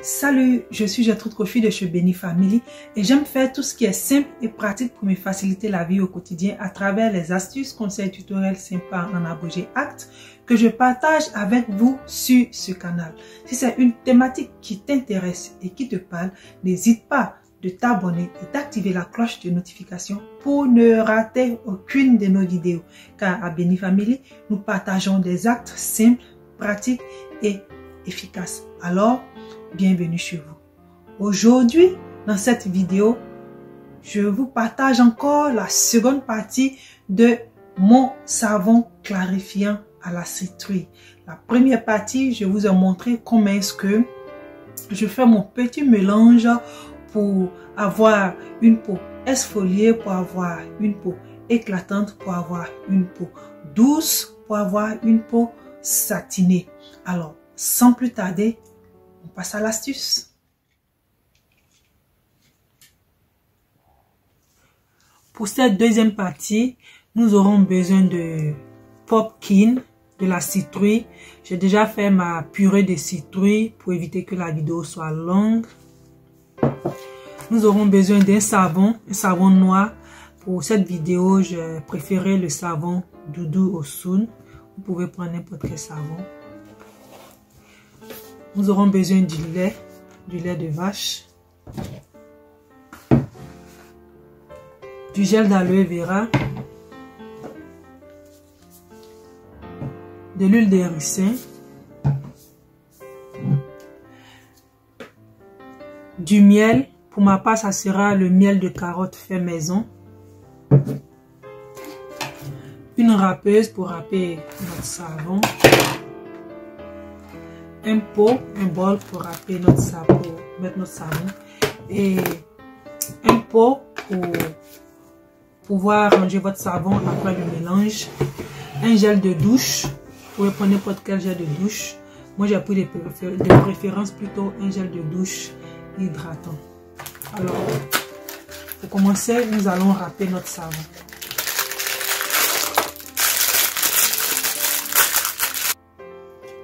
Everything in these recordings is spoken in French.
Salut, je suis Gertrude Kofi de chez Béni Family et j'aime faire tout ce qui est simple et pratique pour me faciliter la vie au quotidien à travers les astuces, conseils, tutoriels sympas en abrégé ACT que je partage avec vous sur ce canal. Si c'est une thématique qui t'intéresse et qui te parle, n'hésite pas de t'abonner et d'activer la cloche de notification pour ne rater aucune de nos vidéos. Car à Béni Family, nous partageons des actes simples, pratiques et efficaces. Alors, bienvenue chez vous. Aujourd'hui, dans cette vidéo, je vous partage encore la seconde partie de mon savon clarifiant à la citrouille. La première partie, je vous ai montré comment est-ce que je fais mon petit mélange pour avoir une peau exfoliée, pour avoir une peau éclatante, pour avoir une peau douce, pour avoir une peau satinée. Alors, sans plus tarder, on passe à l'astuce. Pour cette deuxième partie, nous aurons besoin de pumpkin, de la citrouille. J'ai déjà fait ma purée de citrouille pour éviter que la vidéo soit longue. Nous aurons besoin d'un savon, un savon noir. Pour cette vidéo, j'ai préféré le savon Doudou Osun. Vous pouvez prendre n'importe quel savon. Nous aurons besoin du lait de vache, du gel d'aloe vera, de l'huile de ricin, du miel. Pour ma part, ça sera le miel de carotte fait maison. Une râpeuse pour râper notre savon. Un pot, un bol pour râper notre savon, pour mettre notre savon. Et un pot pour pouvoir ranger votre savon après le mélange. Un gel de douche. Vous pouvez prendre n'importe quel gel de douche. Moi, j'ai pris de préférence plutôt un gel de douche hydratant. Alors, pour commencer, nous allons râper notre savon.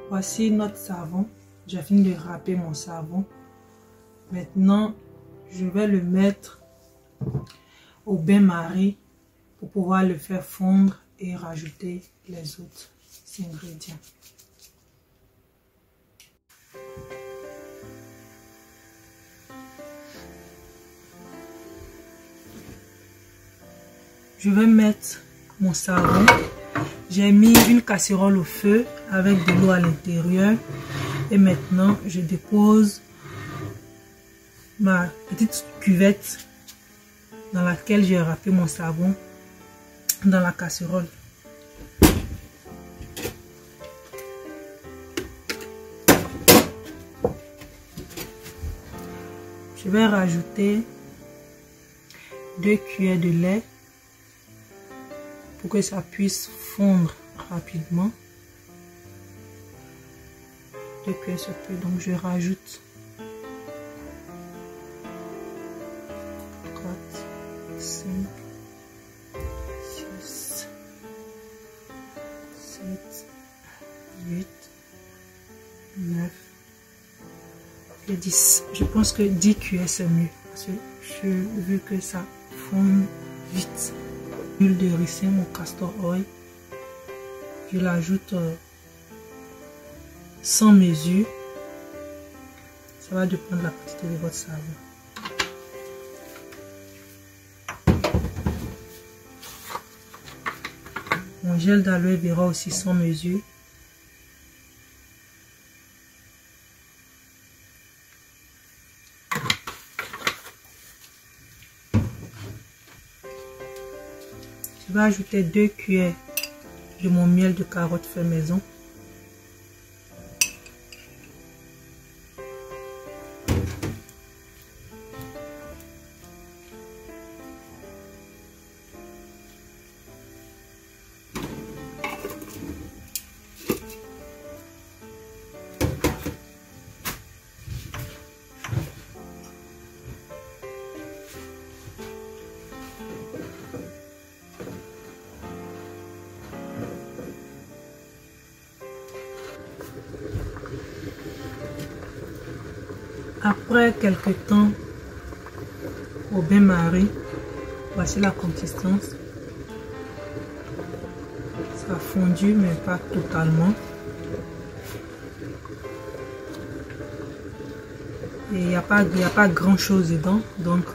Voici notre savon. J'ai fini de râper mon savon. Maintenant, je vais le mettre au bain-marie pour pouvoir le faire fondre et rajouter les autres ingrédients. Je vais mettre mon savon. J'ai mis une casserole au feu avec de l'eau à l'intérieur. Et maintenant, je dépose ma petite cuvette dans laquelle j'ai râpé mon savon dans la casserole. Je vais rajouter 2 cuillères de lait pour que ça puisse fondre rapidement. 2 cuillères sur peu, donc je rajoute 4, 5, 6, 7, 8, 9 et 10. Je pense que 10 cuillères c'est mieux parce que je veux que ça fonde vite. L'huile de ricin, mon castor oil, je l'ajoute sans mesure. Ça va dépendre de la quantité de votre savon. Mon gel d'aloe vera aussi sans mesure. Je vais ajouter 2 cuillères de mon miel de carotte fait maison. Après quelques temps au bain-marie, voici la consistance. Ça a fondu mais pas totalement. Et il n'y a pas grand chose dedans, donc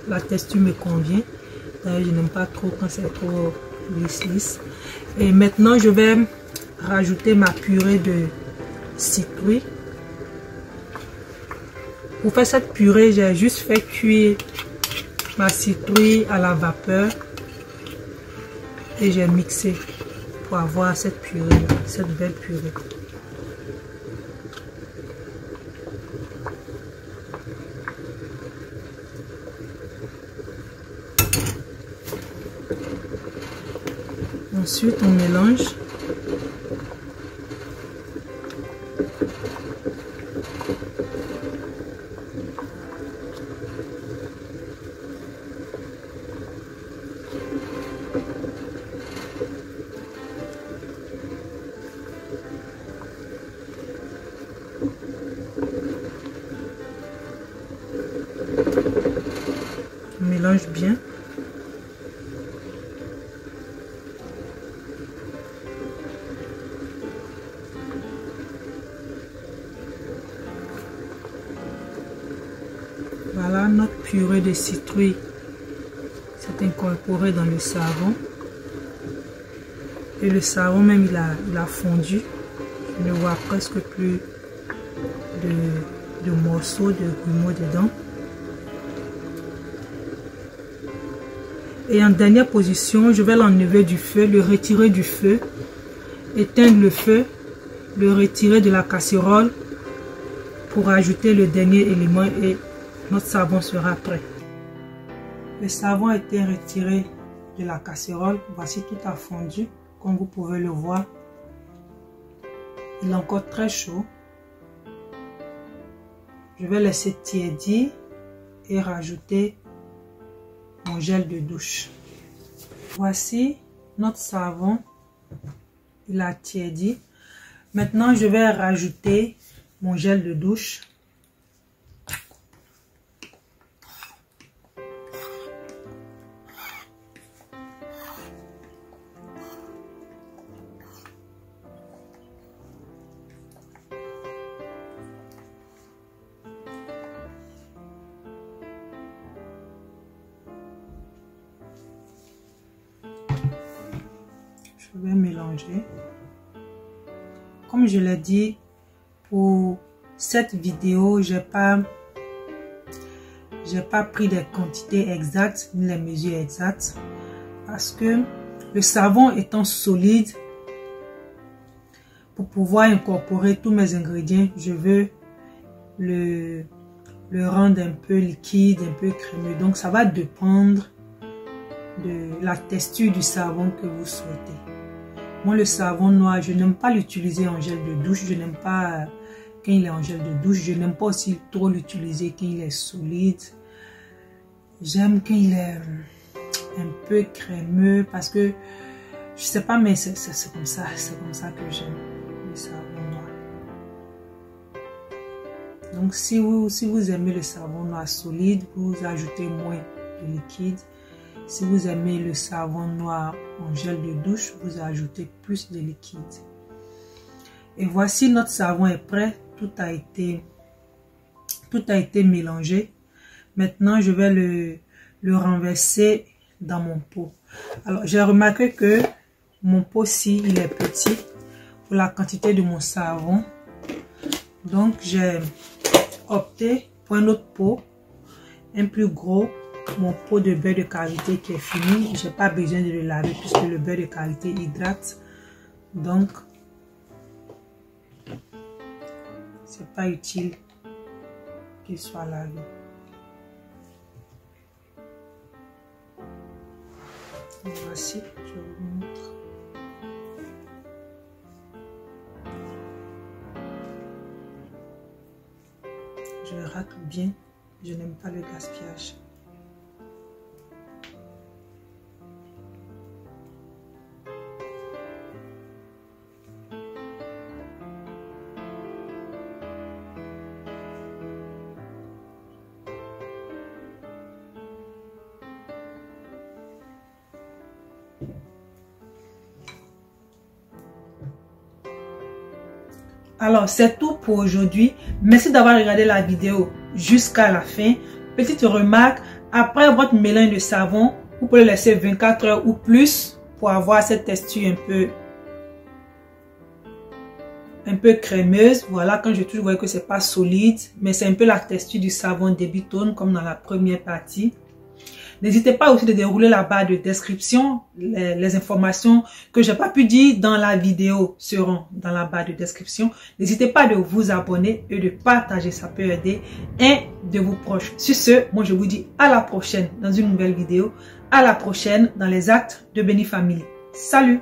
la texture me convient. D'ailleurs, je n'aime pas trop quand c'est trop lisse. Et maintenant, je vais rajouter ma purée de citrouille. Pour faire cette purée, j'ai juste fait cuire ma citrouille à la vapeur et j'ai mixé pour avoir cette purée, cette belle purée. Ensuite, on mélange. On mélange bien. Voilà, notre purée de citrouille s'est incorporée dans le savon. Et le savon même, il a fondu. Je ne vois presque plus de morceaux de grumeaux dedans. Et en dernière position, je vais l'enlever du feu, le retirer du feu, éteindre le feu, le retirer de la casserole pour ajouter le dernier élément et notre savon sera prêt. Le savon a été retiré de la casserole. Voici, tout a fondu, comme vous pouvez le voir. Il est encore très chaud. Je vais laisser tiédir et rajouter mon gel de douche. Voici notre savon. Il a tiédi. Maintenant, je vais rajouter mon gel de douche. Je vais mélanger. Comme je l'ai dit, pour cette vidéo, j'ai pas pris des quantités exactes ni les mesures exactes parce que le savon étant solide, pour pouvoir incorporer tous mes ingrédients, je veux le rendre un peu liquide, un peu crémeux. Donc ça va dépendre de la texture du savon que vous souhaitez. Moi, le savon noir, je n'aime pas l'utiliser en gel de douche. Je n'aime pas quand il est en gel de douche. Je n'aime pas aussi trop l'utiliser quand il est solide. J'aime quand il est un peu crémeux parce que, je sais pas, mais c'est comme ça. C'est comme ça que j'aime le savon noir. Donc, si vous aimez le savon noir solide, vous ajoutez moins de liquide. Si vous aimez le savon noir en gel de douche, vous ajoutez plus de liquide. Et voici, notre savon est prêt. Tout a été mélangé. Maintenant, je vais le renverser dans mon pot. Alors, j'ai remarqué que mon pot-ci, il est petit pour la quantité de mon savon. Donc, j'ai opté pour un autre pot, un plus gros. Mon pot de beurre de karité qui est fini, j'ai pas besoin de le laver puisque le beurre de karité hydrate, donc c'est pas utile qu'il soit lavé. Et voici, je vous montre. Je le rate bien, je n'aime pas le gaspillage. Alors, c'est tout pour aujourd'hui. Merci d'avoir regardé la vidéo jusqu'à la fin. Petite remarque, après votre mélange de savon, vous pouvez le laisser 24 heures ou plus pour avoir cette texture un peu crémeuse. Voilà, quand je touche, vous voyez que c'est pas solide, mais c'est un peu la texture du savon Debitone comme dans la première partie. N'hésitez pas aussi de dérouler la barre de description. Les informations que j'ai pas pu dire dans la vidéo seront dans la barre de description. N'hésitez pas de vous abonner et de partager, ça peut aider un de vos proches. Sur ce, moi je vous dis à la prochaine dans une nouvelle vidéo. À la prochaine dans les actes de Benny Family. Salut!